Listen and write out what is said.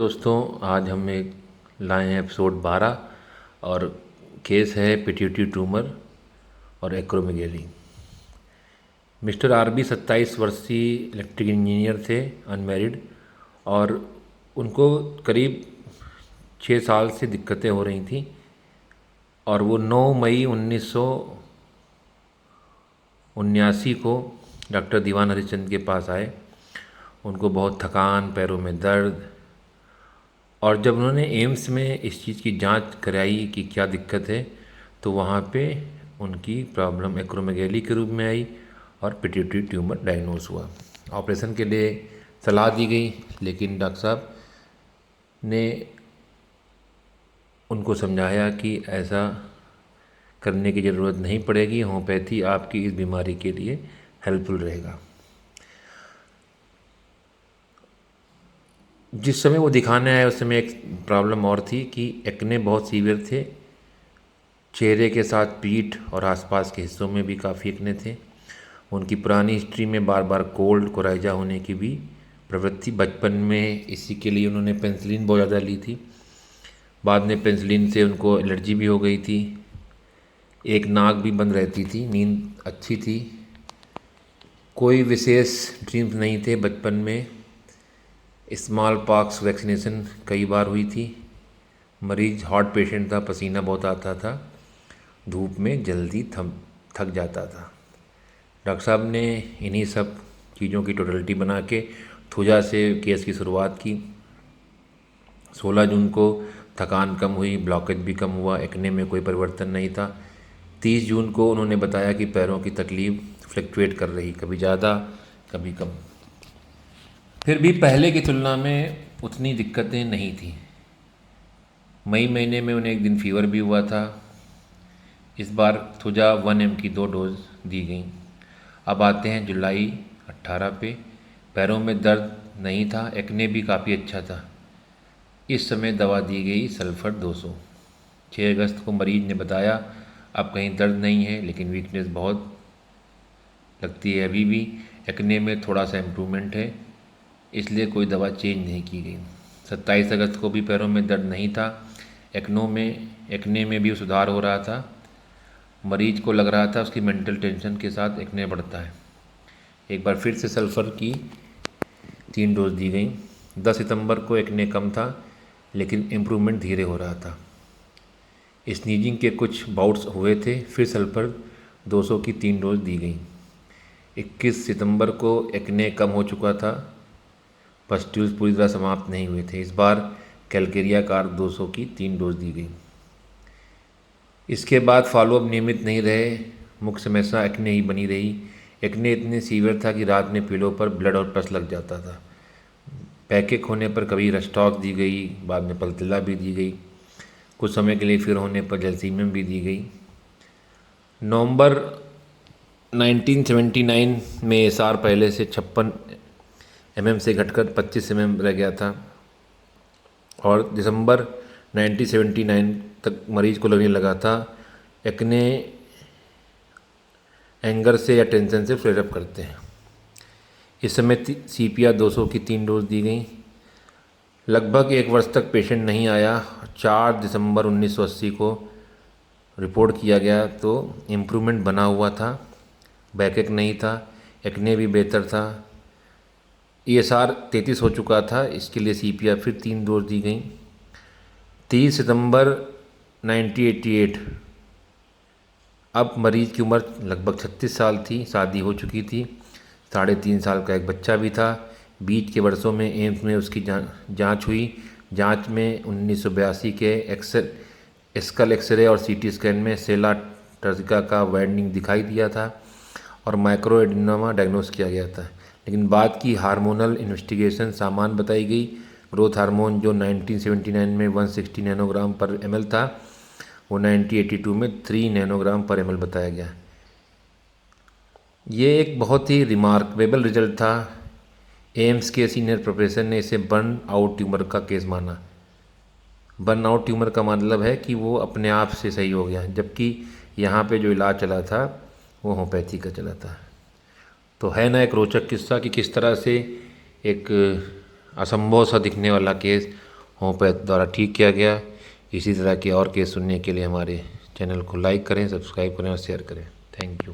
दोस्तों, आज हम एक लाए हैं एपिसोड 12 और केस है पिट्यूटरी ट्यूमर और एक्रोमेगेली। मिस्टर आरबी 27 वर्षीय इलेक्ट्रिक इंजीनियर थे, अनमैरिड, और उनको करीब 6 साल से दिक्कतें हो रही थी और वो 9 मई 1979 को डॉक्टर दीवान हरिश्चंद्र के पास आए। उनको बहुत थकान, पैरों में दर्द, और जब उन्होंने एम्स में इस चीज़ की जांच कराई कि क्या दिक्कत है, तो वहाँ पे उनकी प्रॉब्लम एक्रोमेगेली के रूप में आई और पिट्यूटरी ट्यूमर डायग्नोस हुआ। ऑपरेशन के लिए सलाह दी गई, लेकिन डॉक्टर साहब ने उनको समझाया कि ऐसा करने की ज़रूरत नहीं पड़ेगी, होम्योपैथी आपकी इस बीमारी के लिए हेल्पफुल रहेगा। जिस समय वो दिखाने आए उस समय एक प्रॉब्लम और थी कि एक्ने बहुत सीवियर थे, चेहरे के साथ पीठ और आसपास के हिस्सों में भी काफ़ी एक्ने थे। उनकी पुरानी हिस्ट्री में बार बार कोल्ड, कोराइजा होने की भी प्रवृत्ति, बचपन में इसी के लिए उन्होंने पेंसिलिन बहुत ज़्यादा ली थी। बाद में पेंसिलिन से उनको एलर्जी भी हो गई थी, एक नाक भी बंद रहती थी, नींद अच्छी थी, कोई विशेष ड्रीम्स नहीं थे बचपन में। स्मॉल पॉक्स वैक्सीनेशन कई बार हुई थी। मरीज हार्ट पेशेंट था, पसीना बहुत आता था, धूप में जल्दी थक जाता था। डॉक्टर साहब ने इन्हीं सब चीज़ों की टोटलिटी बना के थुजा से केस की शुरुआत की। 16 जून को थकान कम हुई, ब्लॉकेज भी कम हुआ, एक्ने में कोई परिवर्तन नहीं था। 30 जून को उन्होंने बताया कि पैरों की तकलीफ़ फ्लक्चुएट कर रही, कभी ज़्यादा कभी कम। फिर भी पहले की तुलना में उतनी दिक्कतें नहीं थी। मई महीने में उन्हें एक दिन फीवर भी हुआ था। इस बार थुजा 1 mg की 2 डोज दी गई। अब आते हैं जुलाई 18 पे। पैरों में दर्द नहीं था, एक्ने भी काफ़ी अच्छा था। इस समय दवा दी गई सल्फर 200। 6 अगस्त को मरीज ने बताया अब कहीं दर्द नहीं है, लेकिन वीकनेस बहुत लगती है अभी भी। एक्ने में थोड़ा सा इम्प्रूवमेंट है, इसलिए कोई दवा चेंज नहीं की गई। 27 अगस्त को भी पैरों में दर्द नहीं था, एक्ने में भी सुधार हो रहा था। मरीज को लग रहा था उसकी मेंटल टेंशन के साथ एक्ने बढ़ता है। एक बार फिर से सल्फ़र की 3 डोज दी गई। 10 सितंबर को एक्ने कम था, लेकिन इम्प्रूवमेंट धीरे हो रहा था। स्नीजिंग के कुछ बाउट्स हुए थे, फिर सल्फ़र 200 की 3 डोज दी गई। 21 सितंबर को एक्ने कम हो चुका था, पस्ट्यूल्स पूरी तरह समाप्त नहीं हुए थे। इस बार कैलकेरिया कार्ब 200 की 3 डोज दी गई। इसके बाद फॉलोअप नियमित नहीं रहे, मुख्य समस्या एक्ने ही बनी रही। एक्ने इतने सीवियर था कि रात में पीलों पर ब्लड और पस लग जाता था। पैकेक होने पर कभी रेस्टॉक दी गई, बाद में पल्तिला भी दी गई, कुछ समय के लिए फिर होने पर जलसीमियम भी दी गई। नवंबर 1979 में एसआर पहले से 56 mm से घटकर 25 mm रह गया था, और दिसंबर 1979 तक मरीज को लगने लगा था एक्ने एंगर से या टेंशन से फ्लेयर अप करते हैं। इस समय CPR 200 की 3 डोज दी गई। लगभग 1 वर्ष तक पेशेंट नहीं आया। 4 दिसंबर 1980 को रिपोर्ट किया गया तो इम्प्रूवमेंट बना हुआ था, बैकएक नहीं था, एक्ने भी बेहतर था। ESR 33 हो चुका था, इसके लिए CPR फिर 3 डोज दी गई। 30 सितंबर 1988, अब मरीज की उम्र लगभग 36 साल थी, शादी हो चुकी थी, 3.5 साल का एक बच्चा भी था। बीच के वर्षों में एम्स में उसकी जांच हुई। जांच में 1982 के स्कल एक्सरे और CT स्कैन में सेला टर्जिका का वाइडनिंग दिखाई दिया था और माइक्रो एडिनोमा डायग्नोस किया गया था। लेकिन बाद की हार्मोनल इन्वेस्टिगेशन सामान्य बताई गई। ग्रोथ हार्मोन जो 1979 में 160 नैनोग्राम पर ml था, वो 1982 में 3 नैनोग्राम पर ml बताया गया। ये एक बहुत ही रिमार्केबल रिजल्ट था। एम्स के सीनियर प्रोफेसर ने इसे बर्न आउट ट्यूमर का केस माना। बर्न आउट ट्यूमर का मतलब है कि वो अपने आप से सही हो गया, जबकि यहाँ पे जो इलाज चला था वो होम्योपैथी का चला था। तो है ना एक रोचक किस्सा कि किस तरह से एक असंभव सा दिखने वाला केस होम्योपैथ द्वारा ठीक किया गया। इसी तरह के और केस सुनने के लिए हमारे चैनल को लाइक करें, सब्सक्राइब करें और शेयर करें। Thank you.